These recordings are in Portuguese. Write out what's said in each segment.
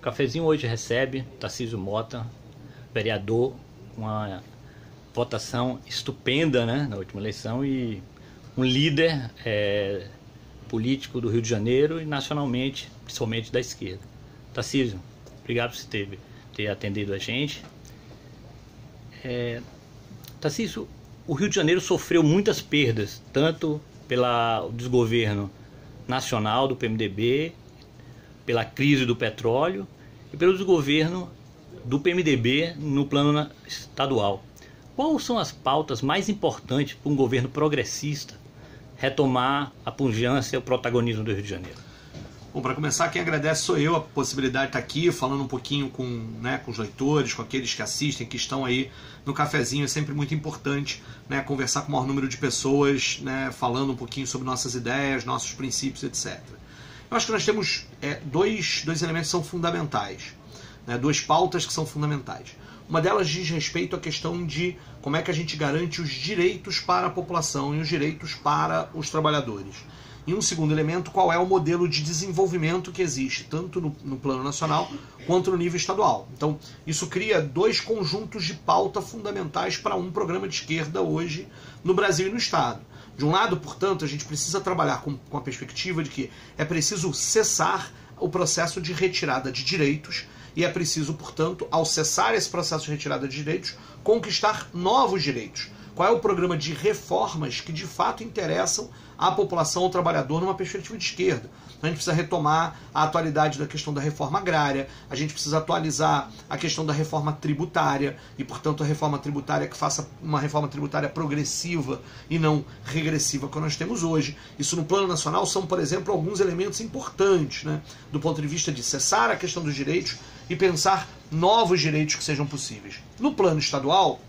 Cafezinho hoje recebe Tarcísio Mota, vereador, uma votação estupenda, né, na última eleição, e um líder político do Rio de Janeiro e nacionalmente, principalmente da esquerda. Tarcísio, obrigado por você ter atendido a gente. Tarcísio, o Rio de Janeiro sofreu muitas perdas, tanto pelo desgoverno nacional do PMDB, pela crise do petróleo e pelo desgoverno do PMDB no plano estadual. Quais são as pautas mais importantes para um governo progressista retomar a pujança e o protagonismo do Rio de Janeiro? Bom, para começar, quem agradece sou eu, a possibilidade de estar aqui falando um pouquinho com os leitores, com aqueles que assistem, que estão aí no cafezinho. É sempre muito importante, né, conversar com o maior número de pessoas, né, falando um pouquinho sobre nossas ideias, nossos princípios, etc. Eu acho que nós temos dois elementos que são fundamentais, né, duas pautas que são fundamentais. Uma delas diz respeito à questão de como é que a gente garante os direitos para a população e os direitos para os trabalhadores. E um segundo elemento, qual é o modelo de desenvolvimento que existe, tanto no plano nacional quanto no nível estadual. Então, isso cria dois conjuntos de pauta fundamentais para um programa de esquerda hoje no Brasil e no Estado. De um lado, portanto, a gente precisa trabalhar com a perspectiva de que é preciso cessar o processo de retirada de direitos e é preciso, portanto, ao cessar esse processo de retirada de direitos, conquistar novos direitos. Qual é o programa de reformas que de fato interessam à população, ao trabalhador, numa perspectiva de esquerda? A gente precisa retomar a atualidade da questão da reforma agrária, a gente precisa atualizar a questão da reforma tributária e, portanto, a reforma tributária que faça uma reforma tributária progressiva e não regressiva que nós temos hoje. Isso no plano nacional são, por exemplo, alguns elementos importantes, né, do ponto de vista de cessar a questão dos direitos e pensar novos direitos que sejam possíveis. No plano estadual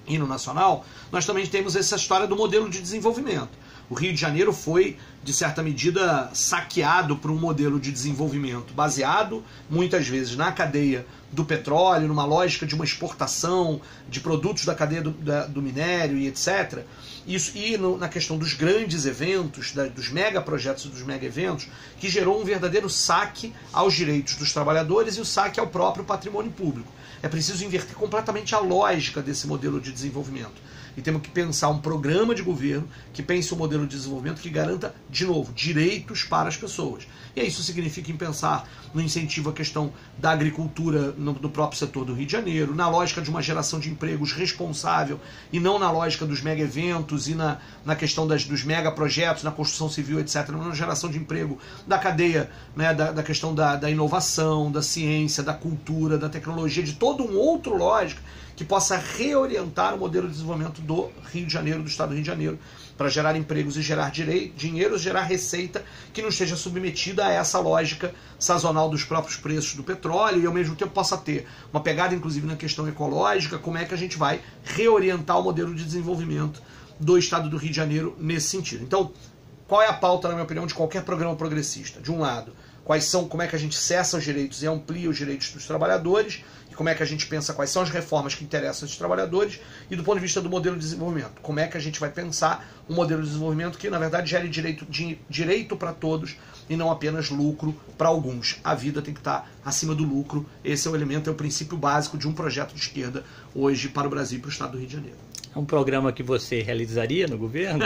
e no nacional, nós também temos essa história do modelo de desenvolvimento. O Rio de Janeiro foi, de certa medida, saqueado por um modelo de desenvolvimento baseado, muitas vezes, na cadeia do petróleo, numa lógica de uma exportação de produtos da cadeia do minério e etc. Isso, e na questão dos grandes eventos, dos megaprojetos e dos mega eventos, que gerou um verdadeiro saque aos direitos dos trabalhadores e o saque ao próprio patrimônio público. É preciso inverter completamente a lógica desse modelo de desenvolvimento. E temos que pensar um programa de governo que pense um modelo de desenvolvimento que garanta, de novo, direitos para as pessoas. E isso significa em pensar no incentivo à questão da agricultura no próprio setor do Rio de Janeiro, na lógica de uma geração de empregos responsável e não na lógica dos mega eventos e na questão dos mega projetos, na construção civil, etc., na geração de emprego da cadeia, né, da questão da inovação, da ciência, da cultura, da tecnologia, de todo um outro lógica que possa reorientar o modelo de desenvolvimento do Rio de Janeiro, do Estado do Rio de Janeiro, para gerar empregos e gerar dinheiro, gerar receita que não esteja submetida a essa lógica sazonal dos próprios preços do petróleo e ao mesmo tempo possa ter uma pegada inclusive na questão ecológica, como é que a gente vai reorientar o modelo de desenvolvimento do Estado do Rio de Janeiro nesse sentido. Então, qual é a pauta, na minha opinião, de qualquer programa progressista? De um lado, como é que a gente cessa os direitos e amplia os direitos dos trabalhadores, e como é que a gente pensa quais são as reformas que interessam esses trabalhadores, e do ponto de vista do modelo de desenvolvimento, como é que a gente vai pensar um modelo de desenvolvimento que, na verdade, gere direito para todos e não apenas lucro para alguns. A vida tem que estar acima do lucro. Esse é o elemento, é o princípio básico de um projeto de esquerda hoje para o Brasil e para o Estado do Rio de Janeiro. É um programa que você realizaria no governo?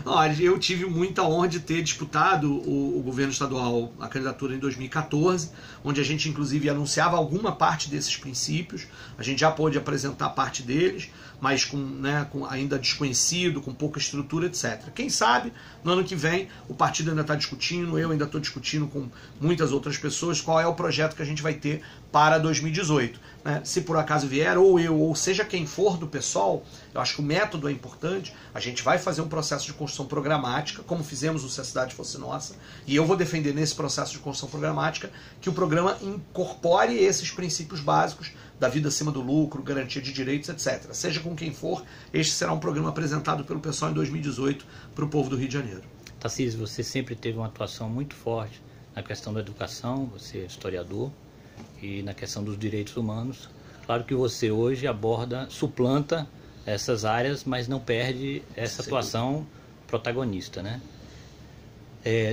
Olha, eu tive muita honra de ter disputado o governo estadual, a candidatura em 2014, onde a gente inclusive anunciava alguma parte desses princípios. A gente já pôde apresentar parte deles, mas com ainda desconhecido, com pouca estrutura, etc. Quem sabe, no ano que vem, o partido ainda está discutindo, eu ainda estou discutindo com muitas outras pessoas qual é o projeto que a gente vai ter para 2018. Né? Se por acaso vier, ou eu, ou seja quem for do PSOL, eu acho que o método é importante. A gente vai fazer um processo de construção programática, como fizemos no Se a Cidade Fosse Nossa, e eu vou defender nesse processo de construção programática que o programa incorpore esses princípios básicos da vida acima do lucro, garantia de direitos, etc. Seja com quem for, este será um programa apresentado pelo PSOL em 2018 para o povo do Rio de Janeiro. Tarcísio, você sempre teve uma atuação muito forte na questão da educação, você é historiador, e na questão dos direitos humanos. Claro que você hoje suplanta essas áreas, mas não perde essa atuação protagonista, né?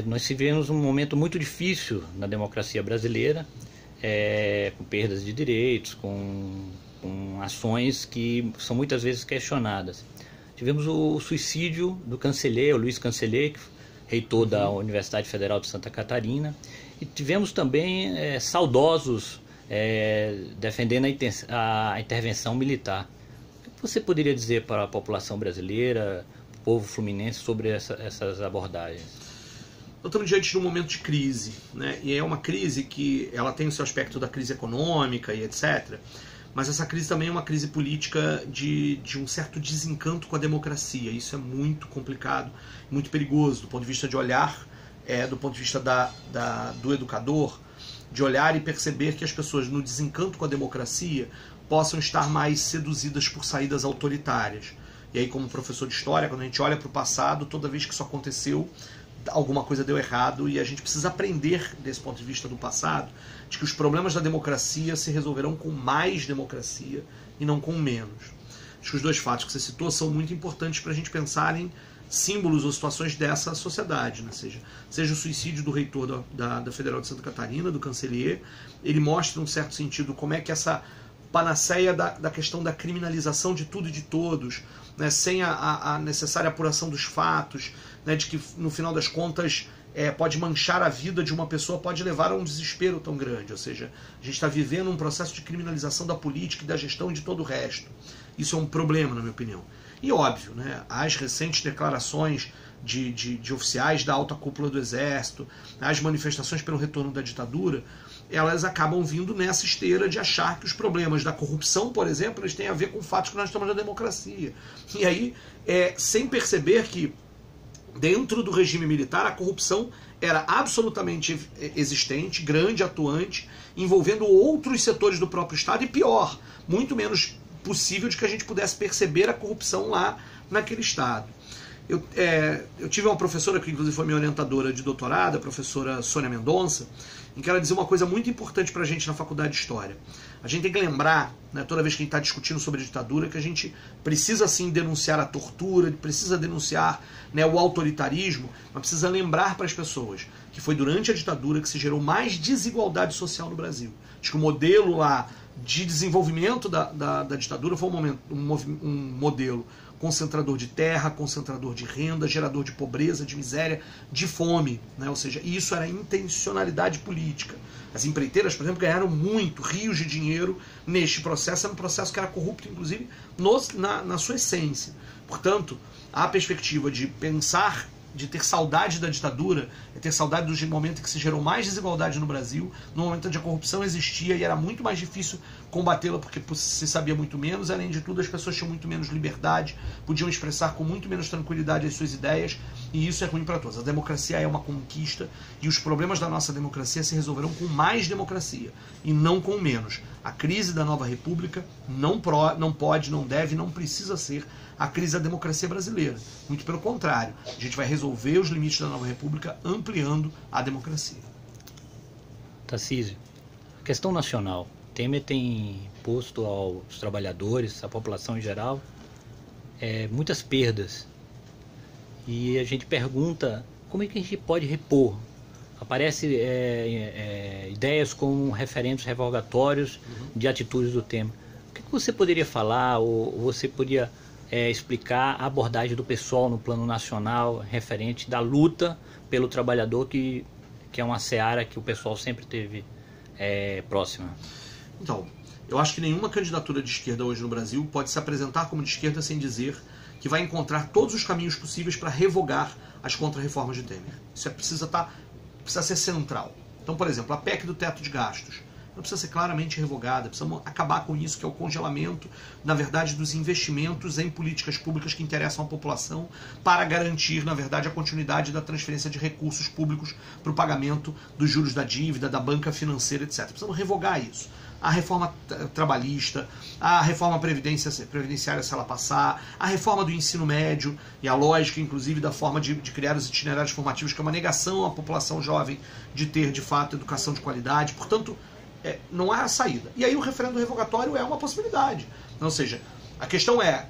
Nós vivemos um momento muito difícil na democracia brasileira, com perdas de direitos, com ações que são muitas vezes questionadas. Tivemos o suicídio do Cancellier, o Luiz Cancellier, reitor da Universidade Federal de Santa Catarina, e tivemos também saudosos defendendo a intervenção militar. O que você poderia dizer para a população brasileira, o povo fluminense, sobre essas abordagens? Nós estamos diante de um momento de crise, né? E é uma crise que ela tem o seu aspecto da crise econômica e etc., mas essa crise também é uma crise política de um certo desencanto com a democracia. Isso é muito complicado, muito perigoso do ponto de vista de olhar, do ponto de vista do educador, de olhar e perceber que as pessoas no desencanto com a democracia possam estar mais seduzidas por saídas autoritárias. E aí, como professor de história, quando a gente olha para o passado, toda vez que isso aconteceu, alguma coisa deu errado, e a gente precisa aprender, desse ponto de vista do passado, de que os problemas da democracia se resolverão com mais democracia e não com menos. Acho que os dois fatos que você citou são muito importantes para a gente pensar em símbolos ou situações dessa sociedade, né? Seja o suicídio do reitor da Federal de Santa Catarina, do Cancellier, ele mostra, num certo sentido, como é que essa panaceia da questão da criminalização de tudo e de todos, né, sem a necessária apuração dos fatos, né, de que no final das contas pode manchar a vida de uma pessoa, pode levar a um desespero tão grande. Ou seja, a gente está vivendo um processo de criminalização da política e da gestão e de todo o resto. Isso é um problema, na minha opinião. E óbvio, né, as recentes declarações de oficiais da alta cúpula do Exército, as manifestações pelo retorno da ditadura, elas acabam vindo nessa esteira de achar que os problemas da corrupção, por exemplo, eles têm a ver com fatos que nós estamos na democracia. E aí, sem perceber que dentro do regime militar a corrupção era absolutamente existente, grande, atuante, envolvendo outros setores do próprio Estado, e pior, muito menos possível de que a gente pudesse perceber a corrupção lá naquele Estado. Eu tive uma professora que inclusive foi minha orientadora de doutorado, a professora Sônia Mendonça, em que ela dizia uma coisa muito importante para a gente na faculdade de História. A gente tem que lembrar, né, toda vez que a gente está discutindo sobre a ditadura, que a gente precisa sim denunciar a tortura, precisa denunciar, né, o autoritarismo, mas precisa lembrar para as pessoas que foi durante a ditadura que se gerou mais desigualdade social no Brasil. Acho que o modelo lá de desenvolvimento da ditadura foi um modelo concentrador de terra, concentrador de renda, gerador de pobreza, de miséria, de fome, né? Ou seja, isso era intencionalidade política. As empreiteiras, por exemplo, ganharam muito, rios de dinheiro neste processo, era um processo que era corrupto, inclusive, na sua essência. Portanto, a perspectiva de pensar, de ter saudade da ditadura, é ter saudade do momento em que se gerou mais desigualdade no Brasil, no momento onde a corrupção existia e era muito mais difícil combatê-la porque se sabia muito menos, além de tudo as pessoas tinham muito menos liberdade, podiam expressar com muito menos tranquilidade as suas ideias, e isso é ruim para todos. A democracia é uma conquista e os problemas da nossa democracia se resolverão com mais democracia e não com menos. A crise da nova república não pode, não deve, não precisa ser a crise da democracia brasileira. Muito pelo contrário, a gente vai resolver os limites da nova república ampliando a democracia. Tarcísio, questão nacional. Temer tem posto aos trabalhadores, à população em geral, muitas perdas. E a gente pergunta como é que a gente pode repor. Aparecem ideias como referendos revogatórios de atitudes do Temer. O que você poderia falar, ou você poderia explicar a abordagem do pessoal no plano nacional referente da luta pelo trabalhador, que é uma seara que o pessoal sempre teve próxima? Então, eu acho que nenhuma candidatura de esquerda hoje no Brasil pode se apresentar como de esquerda sem dizer que vai encontrar todos os caminhos possíveis para revogar as contra-reformas de Temer. Isso precisa ser central. Então, por exemplo, a PEC do teto de gastos não precisa ser claramente revogada, precisamos acabar com isso, que é o congelamento, na verdade, dos investimentos em políticas públicas que interessam à população para garantir, na verdade, a continuidade da transferência de recursos públicos para o pagamento dos juros da dívida, da banca financeira, etc. Precisamos revogar isso. A reforma trabalhista, a reforma previdenciária, se ela passar, a reforma do ensino médio e a lógica, inclusive, da forma de criar os itinerários formativos, que é uma negação à população jovem de ter, de fato, educação de qualidade. Portanto, não há saída. E aí o referendo revogatório é uma possibilidade. Ou seja, a questão é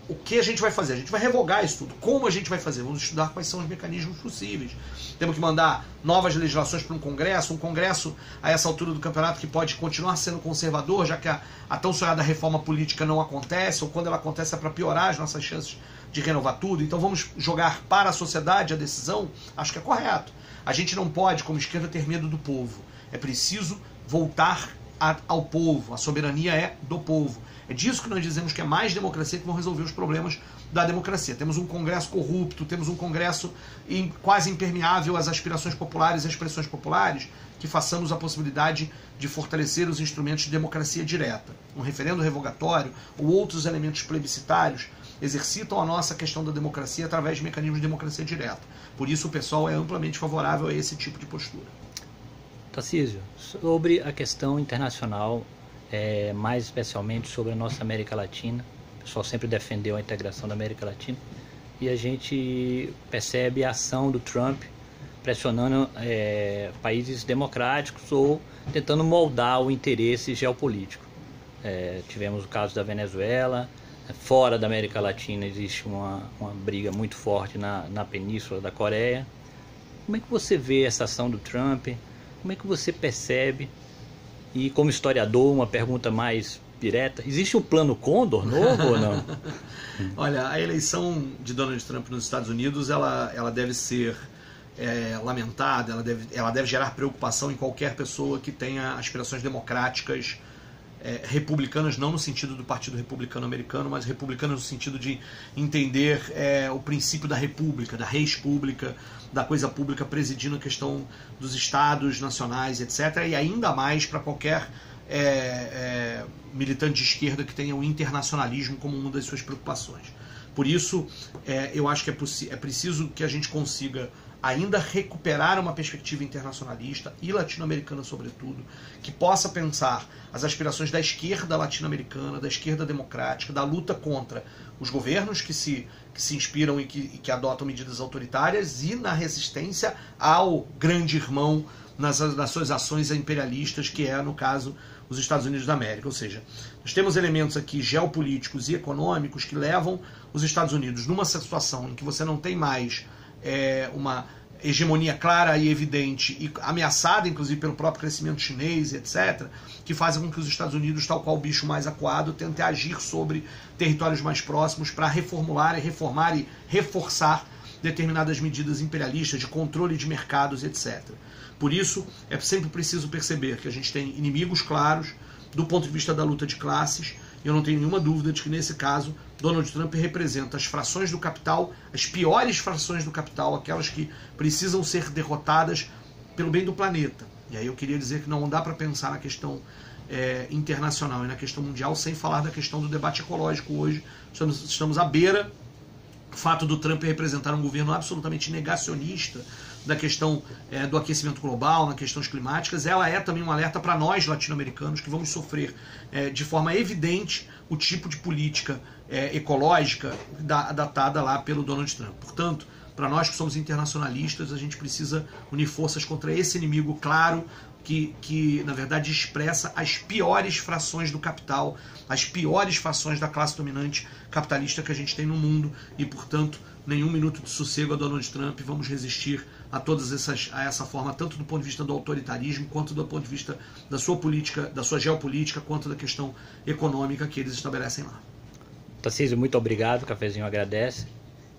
o que a gente vai fazer? A gente vai revogar isso tudo. Como a gente vai fazer? Vamos estudar quais são os mecanismos possíveis. Temos que mandar novas legislações para um Congresso a essa altura do campeonato que pode continuar sendo conservador, já que a tão sonhada reforma política não acontece, ou quando ela acontece é para piorar as nossas chances de renovar tudo. Então vamos jogar para a sociedade a decisão? Acho que é correto. A gente não pode, como esquerda, ter medo do povo. É preciso voltar ao povo. A soberania é do povo. É disso que nós dizemos que é mais democracia que vão resolver os problemas da democracia. Temos um Congresso corrupto, temos um Congresso quase impermeável às aspirações populares e às pressões populares, que façamos a possibilidade de fortalecer os instrumentos de democracia direta. Um referendo revogatório ou outros elementos plebiscitários exercitam a nossa questão da democracia através de mecanismos de democracia direta. Por isso o pessoal é amplamente favorável a esse tipo de postura. Tarcísio, sobre a questão internacional, mais especialmente sobre a nossa América Latina, o pessoal sempre defendeu a integração da América Latina, e a gente percebe a ação do Trump pressionando países democráticos ou tentando moldar o interesse geopolítico. Tivemos o caso da Venezuela. Fora da América Latina existe uma briga muito forte na Península da Coreia. Como é que você vê essa ação do Trump? Como é que você percebe? E como historiador, uma pergunta mais direta, existe um plano Condor novo ou não? Olha, a eleição de Donald Trump nos Estados Unidos, ela deve ser lamentada, ela deve gerar preocupação em qualquer pessoa que tenha aspirações democráticas republicanas, não no sentido do Partido Republicano Americano, mas republicanas no sentido de entender o princípio da república, da res pública, da coisa pública presidindo a questão dos estados nacionais, etc. E ainda mais para qualquer militante de esquerda que tenha o internacionalismo como uma das suas preocupações. Por isso, eu acho que é preciso que a gente consiga ainda recuperar uma perspectiva internacionalista e latino-americana, sobretudo, que possa pensar as aspirações da esquerda latino-americana, da esquerda democrática, da luta contra os governos que se inspiram e que adotam medidas autoritárias e na resistência ao grande irmão nas suas ações imperialistas, que é, no caso, os Estados Unidos da América. Ou seja, nós temos elementos aqui geopolíticos e econômicos que levam os Estados Unidos numa situação em que você não tem mais uma hegemonia clara e evidente e ameaçada, inclusive, pelo próprio crescimento chinês, etc., que fazem com que os Estados Unidos, tal qual o bicho mais acuado, tentem agir sobre territórios mais próximos para reformular e reformar e reforçar determinadas medidas imperialistas de controle de mercados, etc. Por isso, é sempre preciso perceber que a gente tem inimigos claros do ponto de vista da luta de classes. Eu não tenho nenhuma dúvida de que, nesse caso, Donald Trump representa as frações do capital, as piores frações do capital, aquelas que precisam ser derrotadas pelo bem do planeta. E aí eu queria dizer que não dá para pensar na questão internacional e na questão mundial sem falar da questão do debate ecológico hoje. Estamos à beira. O fato do Trump representar um governo absolutamente negacionista da questão do aquecimento global, nas questões climáticas, ela é também um alerta para nós latino-americanos que vamos sofrer de forma evidente o tipo de política ecológica datada lá pelo Donald Trump. Portanto, para nós que somos internacionalistas, a gente precisa unir forças contra esse inimigo claro que na verdade expressa as piores frações do capital, as piores fações da classe dominante capitalista que a gente tem no mundo e, portanto, nenhum minuto de sossego a Donald Trump. Vamos resistir a essa forma, tanto do ponto de vista do autoritarismo, quanto do ponto de vista da sua política, da sua geopolítica, quanto da questão econômica que eles estabelecem lá. Tarcísio, muito obrigado, o Cafezinho agradece.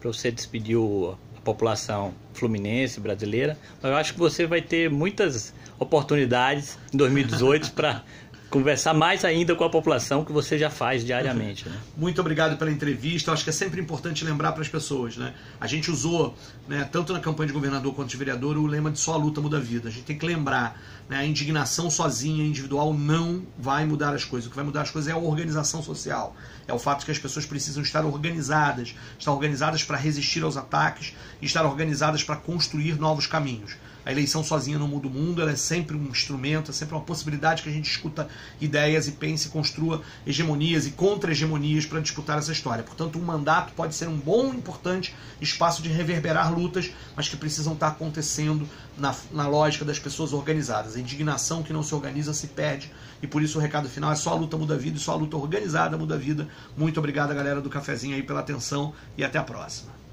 Para você despedir a população fluminense, brasileira, eu acho que você vai ter muitas oportunidades em 2018 para conversar mais ainda com a população, que você já faz diariamente, né? Muito obrigado pela entrevista. Eu acho que é sempre importante lembrar para as pessoas, né? A gente usou, né, tanto na campanha de governador quanto de vereador, o lema de só a luta muda a vida. A gente tem que lembrar, né, a indignação sozinha, individual, não vai mudar as coisas. O que vai mudar as coisas é a organização social. É o fato de que as pessoas precisam estar organizadas para resistir aos ataques e estar organizadas para construir novos caminhos. A eleição sozinha não muda o mundo, ela é sempre um instrumento, é sempre uma possibilidade que a gente ideias e pense, construa hegemonias e contra-hegemonias para disputar essa história. Portanto, um mandato pode ser um bom, importante espaço de reverberar lutas, mas que precisam estar acontecendo na lógica das pessoas organizadas. A indignação que não se organiza se perde, e por isso o recado final é: só a luta muda a vida, e só a luta organizada muda a vida. Muito obrigado, galera do Cafezinho, aí pela atenção, e até a próxima.